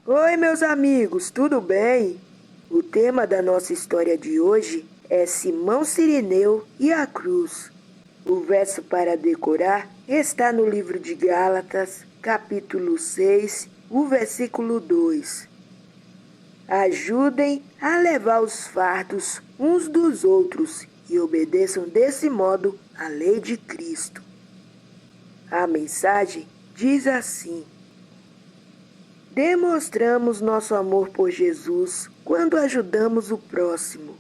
Oi, meus amigos, tudo bem? O tema da nossa história de hoje é Simão Cirineu e a cruz. O verso para decorar está no livro de Gálatas, capítulo 6, o versículo 2. Ajudem a levar os fardos uns dos outros e obedeçam desse modo à lei de Cristo. A mensagem diz assim: demonstramos nosso amor por Jesus quando ajudamos o próximo.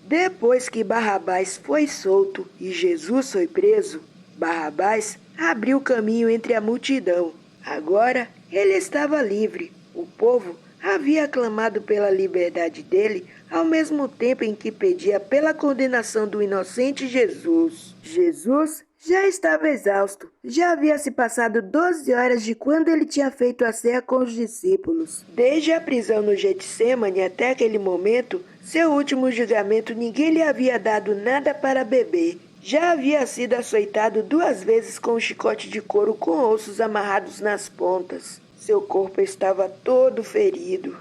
Depois que Barrabás foi solto e Jesus foi preso, Barrabás abriu caminho entre a multidão. Agora ele estava livre. O povo havia clamado pela liberdade dele ao mesmo tempo em que pedia pela condenação do inocente Jesus. Jesus já estava exausto. Já havia se passado 12 horas de quando ele tinha feito a ceia com os discípulos. Desde a prisão no Getsêmani até aquele momento, seu último julgamento, ninguém lhe havia dado nada para beber. Já havia sido açoitado 2 vezes com um chicote de couro com ossos amarrados nas pontas. Seu corpo estava todo ferido.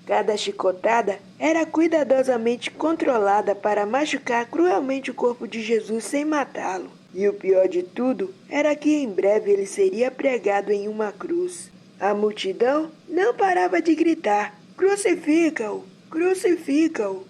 Cada chicotada era cuidadosamente controlada para machucar cruelmente o corpo de Jesus sem matá-lo. E o pior de tudo era que em breve ele seria pregado em uma cruz. A multidão não parava de gritar: crucifica-o! Crucifica-o!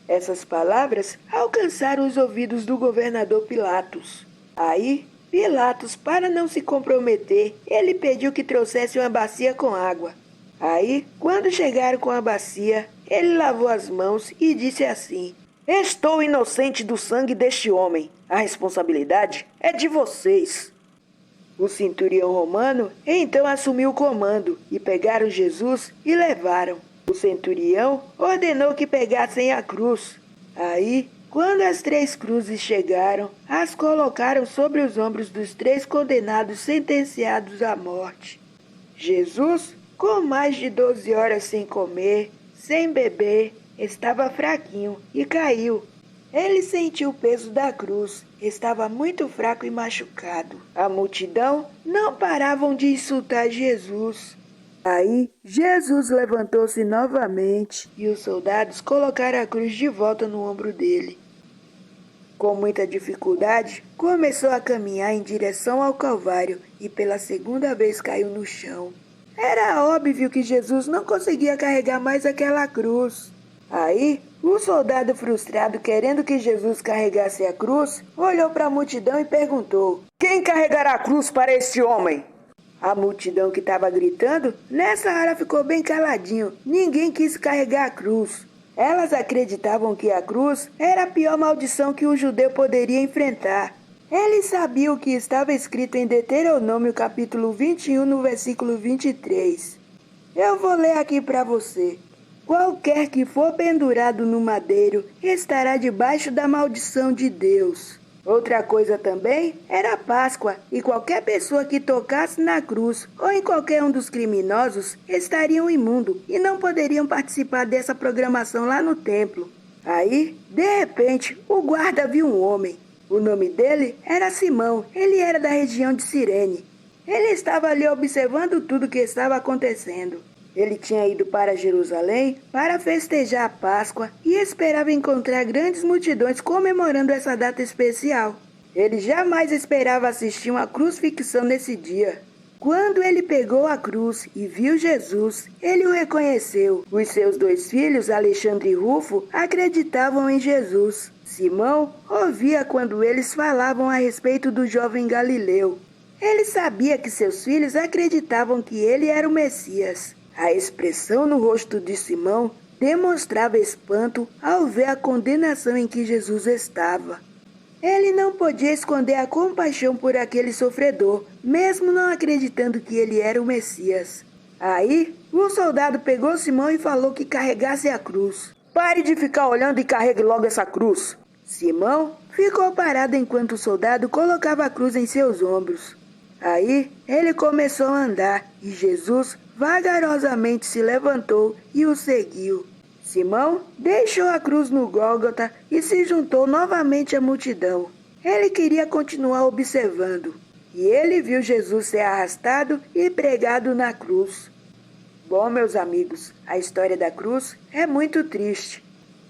Essas palavras alcançaram os ouvidos do governador Pilatos. Aí, Pilatos, para não se comprometer, ele pediu que trouxesse uma bacia com água. Aí, quando chegaram com a bacia, ele lavou as mãos e disse assim: estou inocente do sangue deste homem. A responsabilidade é de vocês. O centurião romano então assumiu o comando e pegaram Jesus e levaram. O centurião ordenou que pegassem a cruz. Aí, quando as 3 cruzes chegaram, as colocaram sobre os ombros dos 3 condenados sentenciados à morte. Jesus, com mais de 12 horas sem comer, sem beber, estava fraquinho e caiu. Ele sentiu o peso da cruz, estava muito fraco e machucado. A multidão não paravam de insultar Jesus. Aí, Jesus levantou-se novamente e os soldados colocaram a cruz de volta no ombro dele. Com muita dificuldade, começou a caminhar em direção ao Calvário e pela 2ª vez caiu no chão. Era óbvio que Jesus não conseguia carregar mais aquela cruz. Aí, o soldado frustrado, querendo que Jesus carregasse a cruz, olhou para a multidão e perguntou: quem carregará a cruz para este homem? A multidão que estava gritando, nessa hora ficou bem caladinho. Ninguém quis carregar a cruz. Elas acreditavam que a cruz era a pior maldição que um judeu poderia enfrentar. Eles sabiam o que estava escrito em Deuteronômio capítulo 21, no versículo 23. Eu vou ler aqui para você. Qualquer que for pendurado no madeiro estará debaixo da maldição de Deus. Outra coisa também era a Páscoa, e qualquer pessoa que tocasse na cruz ou em qualquer um dos criminosos estariam imundo e não poderiam participar dessa programação lá no templo. Aí, de repente, o guarda viu um homem. O nome dele era Simão, ele era da região de Cirene. Ele estava ali observando tudo o que estava acontecendo. Ele tinha ido para Jerusalém para festejar a Páscoa e esperava encontrar grandes multidões comemorando essa data especial. Ele jamais esperava assistir uma crucifixão nesse dia. Quando ele pegou a cruz e viu Jesus, ele o reconheceu. Os seus 2 filhos, Alexandre e Rufo, acreditavam em Jesus. Simão ouvia quando eles falavam a respeito do jovem Galileu. Ele sabia que seus filhos acreditavam que ele era o Messias. A expressão no rosto de Simão demonstrava espanto ao ver a condenação em que Jesus estava. Ele não podia esconder a compaixão por aquele sofredor, mesmo não acreditando que ele era o Messias. Aí, o soldado pegou Simão e falou que carregasse a cruz. Pare de ficar olhando e carregue logo essa cruz. Simão ficou parado enquanto o soldado colocava a cruz em seus ombros. Aí, ele começou a andar e Jesus vagarosamente se levantou e o seguiu. Simão deixou a cruz no Gólgota e se juntou novamente à multidão. Ele queria continuar observando. E ele viu Jesus ser arrastado e pregado na cruz. Bom, meus amigos, a história da cruz é muito triste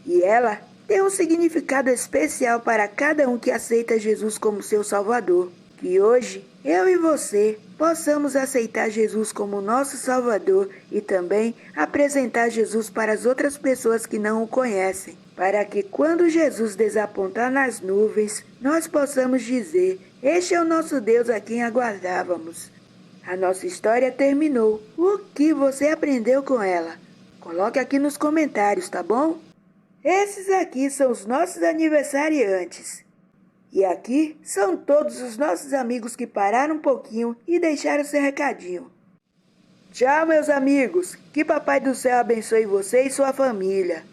e ela tem um significado especial para cada um que aceita Jesus como seu Salvador. Que hoje eu e você possamos aceitar Jesus como nosso Salvador e também apresentar Jesus para as outras pessoas que não o conhecem, para que quando Jesus desapontar nas nuvens, nós possamos dizer: este é o nosso Deus a quem aguardávamos. A nossa história terminou. O que você aprendeu com ela? Coloque aqui nos comentários, tá bom? Esses aqui são os nossos aniversariantes. E aqui são todos os nossos amigos que pararam um pouquinho e deixaram seu recadinho. Tchau, meus amigos. Que Papai do Céu abençoe você e sua família.